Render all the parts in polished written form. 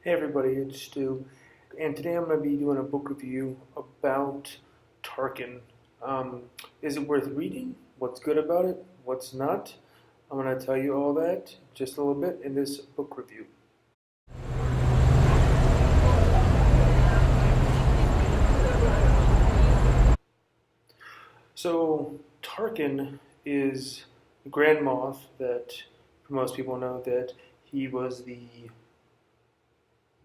Hey everybody, it's Stu, and today I'm going to be doing a book review about Tarkin. Is it worth reading? What's good about it? What's not? I'm going to tell you all that just a little bit in this book review. So, Tarkin is the Grand Moff that most people know that he was the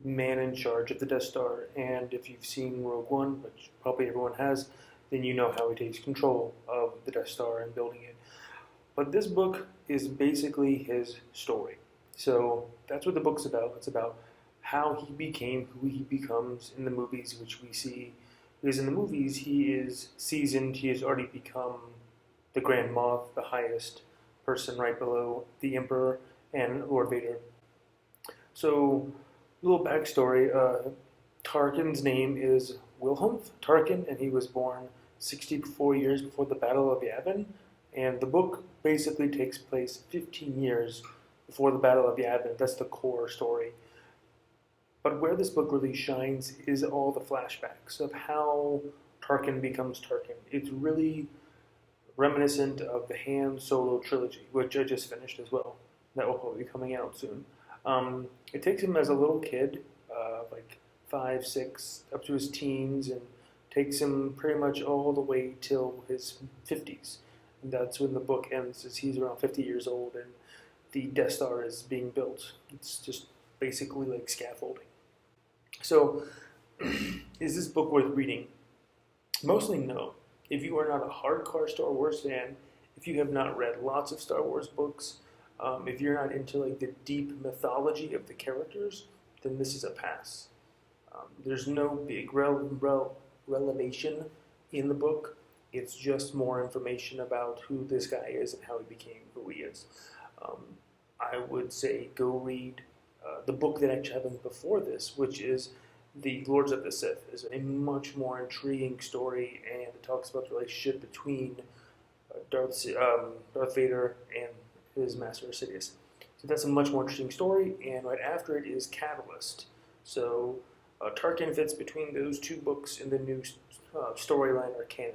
man in charge of the Death Star. And if you've seen Rogue One, which probably everyone has, then you know how he takes control of the Death Star and building it. But this book is basically his story. So that's what the book's about. It's about how he became who he becomes in the movies, which we see. Because in the movies, he is seasoned, he has already become the Grand Moff, the highest person right below the Emperor and Lord Vader. So little backstory, Tarkin's name is Wilhelm Tarkin, and he was born 64 years before the Battle of Yavin. And the book basically takes place 15 years before the Battle of Yavin. That's the core story. But where this book really shines is all the flashbacks of how Tarkin becomes Tarkin. It's really reminiscent of the Han Solo trilogy, which I just finished as well. That will probably be coming out soon. It takes him as a little kid, like 5, 6, up to his teens, and takes him pretty much all the way till his 50s. And that's when the book ends, as he's around 50 years old and the Death Star is being built. It's just basically like scaffolding. So, is this book worth reading? Mostly no. If you are not a hardcore Star Wars fan, if you have not read lots of Star Wars books, if you're not into like the deep mythology of the characters, then this is a pass. There's no big revelation in the book. It's just more information about who this guy is and how he became who he is. I would say go read the book that actually happened before this, which is The Lords of the Sith. It's a much more intriguing story, and it talks about the relationship between Darth Vader and his master Sidious. So that's a much more interesting story, and right after it is Catalyst. So Tarkin fits between those two books in the new storyline or canon.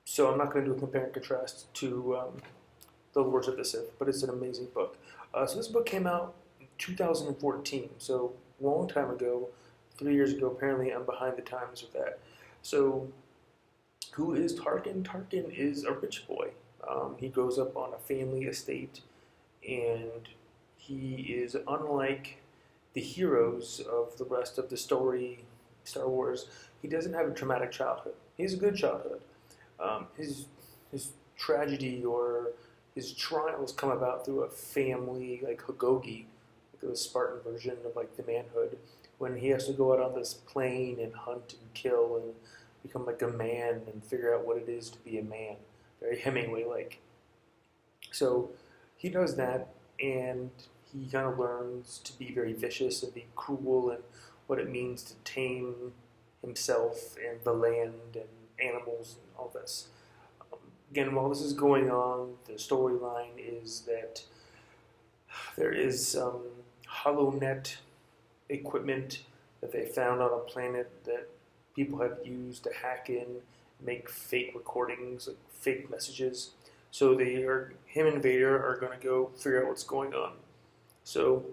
So I'm not going to do a compare and contrast to The Lords of the Sith, but it's an amazing book. So this book came out in 2014, so a long time ago, 3 years ago. Apparently I'm behind the times with that. So who is Tarkin? Tarkin is a rich boy. He grows up on a family estate, and he is unlike the heroes of the rest of the story, Star Wars. He doesn't have a traumatic childhood. He has a good childhood. His tragedy or his trials come about through a family like Hagogi, like the Spartan version of like the manhood, when he has to go out on this plane and hunt and kill and become like a man and figure out what it is to be a man. Very Hemingway-like. So he does that, and he kind of learns to be very vicious and be cruel and what it means to tame himself and the land and animals and all this. Again, while this is going on, the storyline is that there is some HoloNet equipment that they found on a planet that people have used to hack in, make fake recordings, like fake messages. So him and Vader are going to go figure out what's going on. So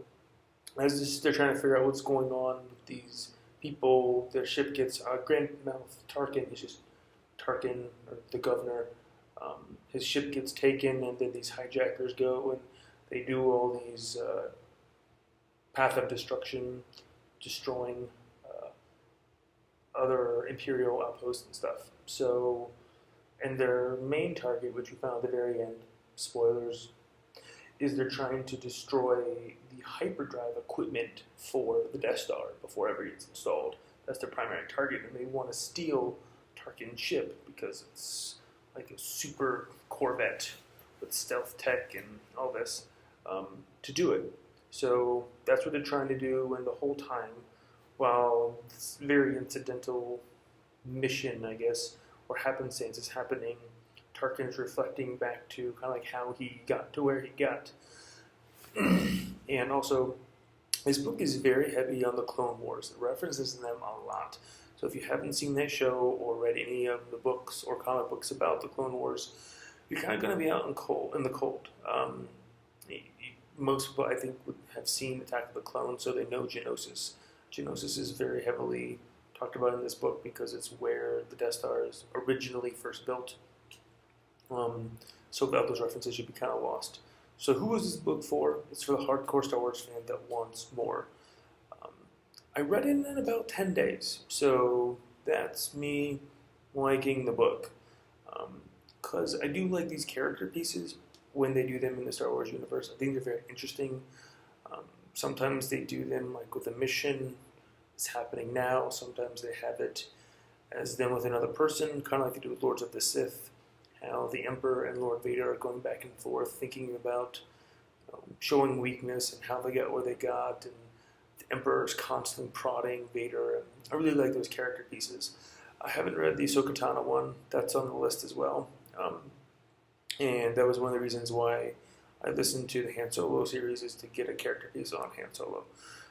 as they're trying to figure out what's going on with these people, their ship gets Grand Moff Tarkin. He's just Tarkin, or the governor. His ship gets taken, and then these hijackers go and they do all these path of destruction, destroying other Imperial outposts and stuff. So, and their main target, which we found at the very end, spoilers, is they're trying to destroy the hyperdrive equipment for the Death Star before ever gets installed. That's their primary target, and they want to steal Tarkin's ship because it's like a super Corvette with stealth tech and all this to do it. So that's what they're trying to do, and the whole time, while this very incidental mission, I guess, or happenstance is happening, Tarkin is reflecting back to kind of like how he got to where he got. And also, This book is very heavy on the Clone Wars. It references them a lot. So if you haven't seen that show or read any of the books or comic books about the Clone Wars, you're kind of going to be out in the cold. Most people, I think, would have seen Attack of the Clones, so they know Geonosis. Geonosis is very heavily talked about in this book because it's where the Death Star is originally first built. So without those references, you'd be kind of lost. So who is this book for? It's for the hardcore Star Wars fan that wants more. I read it in about 10 days, so that's me liking the book. Because I do like these character pieces when they do them in the Star Wars universe. I think they're very interesting. Sometimes they do them like with a mission that's happening now. Sometimes they have it as them with another person, kind of like they do with Lords of the Sith. How the Emperor and Lord Vader are going back and forth, thinking about showing weakness and how they got where they got, and the Emperor's constantly prodding Vader. And I really like those character pieces. I haven't read the Ahsoka Tano one. That's on the list as well. And that was one of the reasons why I listened to the Han Solo series, is to get a character piece on Han Solo.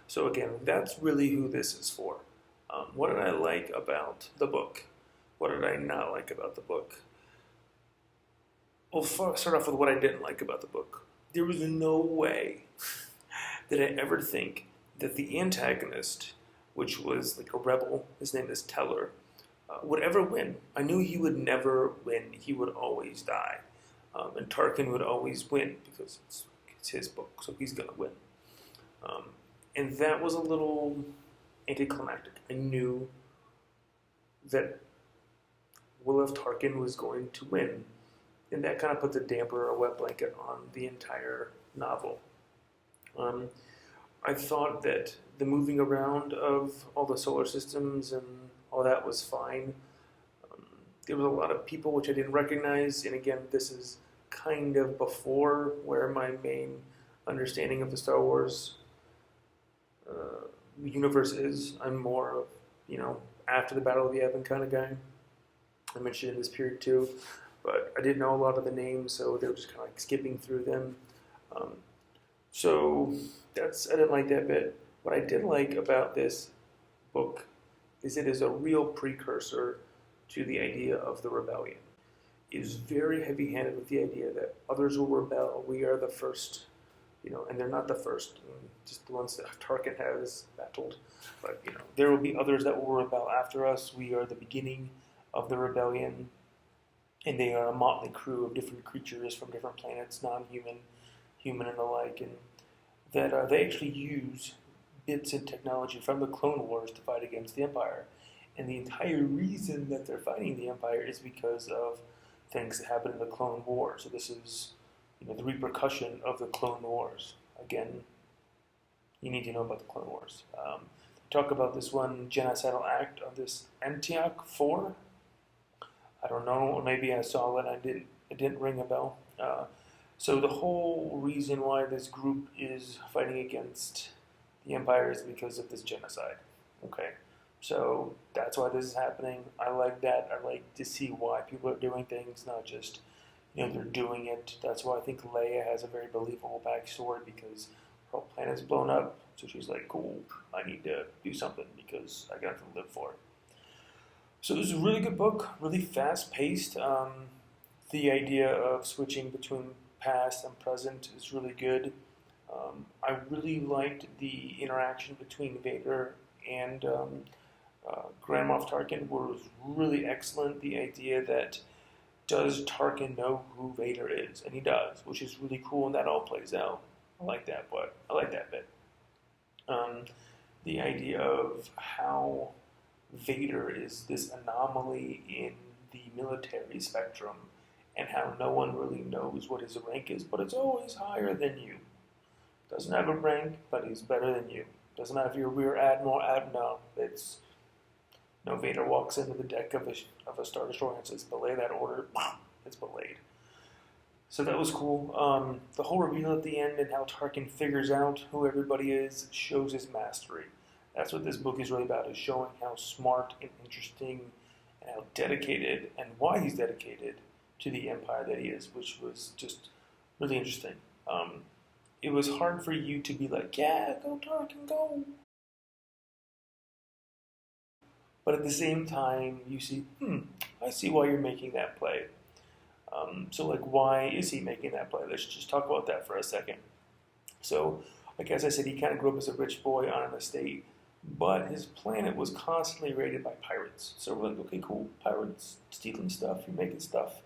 So again, that's really who this is for. What did I like about the book? What did I not like about the book? We'll start off with what I didn't like about the book. There was no way that I ever think that the antagonist, which was like a rebel, his name is Teller, would ever win. I knew he would never win. He would always die. And Tarkin would always win because it's his book, so he's going to win. And that was a little anticlimactic. I knew that Williff Tarkin was going to win. And that kind of puts a damper or a wet blanket on the entire novel. I thought that the moving around of all the solar systems and all that was fine. There was a lot of people which I didn't recognize, and again, this is kind of before where my main understanding of the Star Wars universe is. I'm more of, after the Battle of Yavin kind of guy. I mentioned in this period too. But I didn't know a lot of the names, so they were just kind of like skipping through them. So I didn't like that bit. What I did like about this book is it is a real precursor to the idea of the rebellion. It is very heavy-handed with the idea that others will rebel. We are the first, and they're not the first. Just the ones that Tarkin has battled. But, there will be others that will rebel after us. We are the beginning of the rebellion. And they are a motley crew of different creatures from different planets, non-human, human, and the like, and that they actually use bits and technology from the Clone Wars to fight against the Empire. And the entire reason that they're fighting the Empire is because of things that happened in the Clone Wars. So this is, the repercussion of the Clone Wars. Again, you need to know about the Clone Wars. Talk about this one genocidal act of this Antioch 4. I don't know, or maybe I saw it and it didn't ring a bell. So the whole reason why this group is fighting against the Empire is because of this genocide. Okay, so that's why this is happening. I like that. I like to see why people are doing things, not just, they're doing it. That's why I think Leia has a very believable backstory, because her whole planet's blown up. So she's like, cool, I need to do something because I got to live for it. So it was a really good book, really fast-paced. The idea of switching between past and present is really good. I really liked the interaction between Vader and Grand Moff Tarkin was really excellent. The idea that, does Tarkin know who Vader is? And he does, which is really cool, and that all plays out. I like that bit. The idea of how Vader is this anomaly in the military spectrum, and how no one really knows what his rank is, but it's always higher than you. Doesn't have a rank, but he's better than you. Doesn't matter if you're Rear Admiral, no, Vader walks into the deck of a Star Destroyer and says, belay that order, it's belayed. So that was cool. The whole reveal at the end and how Tarkin figures out who everybody is shows his mastery. That's what this book is really about, is showing how smart and interesting and how dedicated and why he's dedicated to the Empire that he is, which was just really interesting. it was hard for you to be like, yeah, go Tarkin, go. But at the same time, you see, I see why you're making that play. So, like, why is he making that play? Let's just talk about that for a second. So, like as I said, he kind of grew up as a rich boy on an estate, but his planet was constantly raided by pirates. So we're like, okay, cool, pirates stealing stuff, you're making stuff.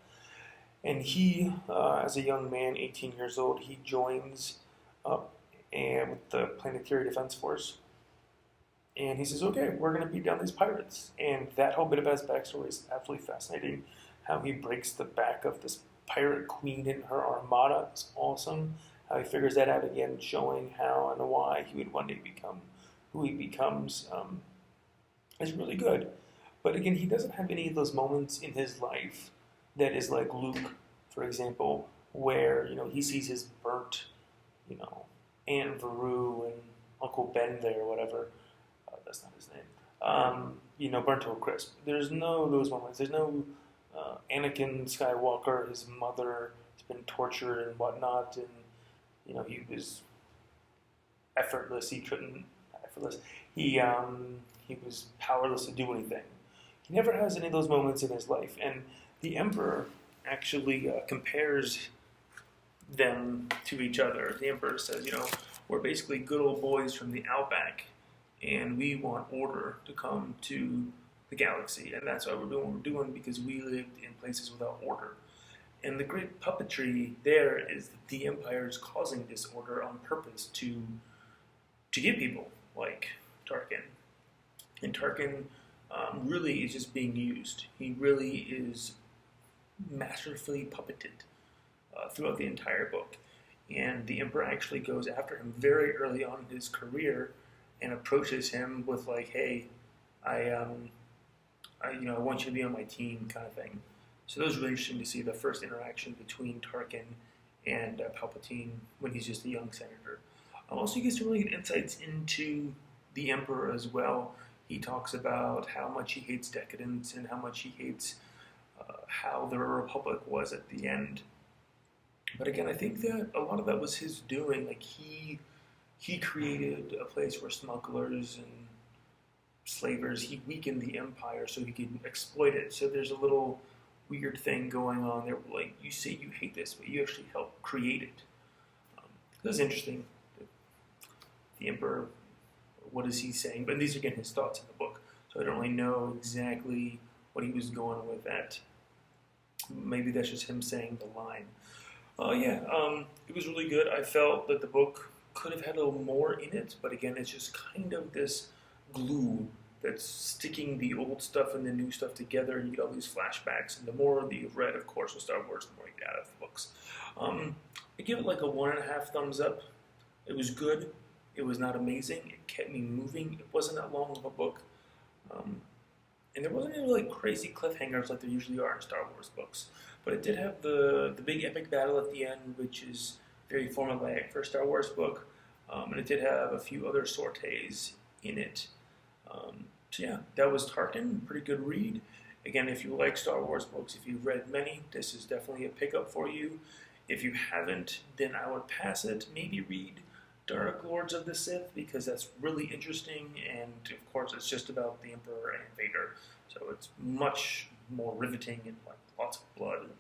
And he, as a young man, 18 years old, he joins up and with the Planetary Defense Force. And he says, okay, we're going to beat down these pirates. And that whole bit of his backstory is absolutely fascinating. How he breaks the back of this pirate queen in her armada is awesome. How he figures that out again, showing how and why he would one day become who he becomes is really good. But again, he doesn't have any of those moments in his life that is like Luke, for example, where he sees his burnt, Aunt Veru and Uncle Ben there, or whatever. That's not his name. Burnt to a crisp. There's no those moments. There's no Anakin Skywalker, his mother has been tortured and whatnot, and he was effortless. He couldn't effortless. He was powerless to do anything. He never has any of those moments in his life, and the Emperor actually compares them to each other. The Emperor says, we're basically good old boys from the Outback, and we want order to come to the galaxy, and that's why we're doing what we're doing, because we lived in places without order. And the great puppetry there is that the Empire is causing disorder on purpose to get people like Tarkin. And Tarkin really is just being used. He really is masterfully puppeted throughout the entire book. And the Emperor actually goes after him very early on in his career and approaches him with like, "Hey, I want you to be on my team," kind of thing. So that was really interesting to see the first interaction between Tarkin and Palpatine when he's just a young senator. Also, you get some really good insights into the Emperor as well. He talks about how much he hates decadence and how much he hates how the Republic was at the end. But again, I think that a lot of that was his doing. Like he created a place where smugglers and slavers, he weakened the Empire so he could exploit it. So there's a little weird thing going on there. Like, you say you hate this, but you actually helped create it. That's interesting. The Emperor, what is he saying? But these are, again, his thoughts in the book. So I don't really know exactly what he was going with that. Maybe that's just him saying the line. It was really good. I felt that the book could have had a little more in it, but again, it's just kind of this glue that's sticking the old stuff and the new stuff together, and you get all these flashbacks. And the more that you've read, of course, with Star Wars, the more you get out of the books. I give it like a 1.5 thumbs up. It was good. It was not amazing. It kept me moving. It wasn't that long of a book. And there wasn't any like crazy cliffhangers like there usually are in Star Wars books. But it did have the big epic battle at the end, which is very formulaic for a Star Wars book. And it did have a few other sorties in it. That was Tarkin. Pretty good read. Again, if you like Star Wars books, if you've read many, this is definitely a pickup for you. If you haven't, then I would pass it. Maybe read Dark Lords of the Sith, because that's really interesting, and of course it's just about the Emperor and Vader, so it's much more riveting and like lots of blood and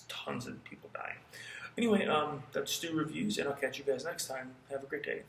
tons of people dying. Anyway, that's Stu Reviews, and I'll catch you guys next time. Have a great day.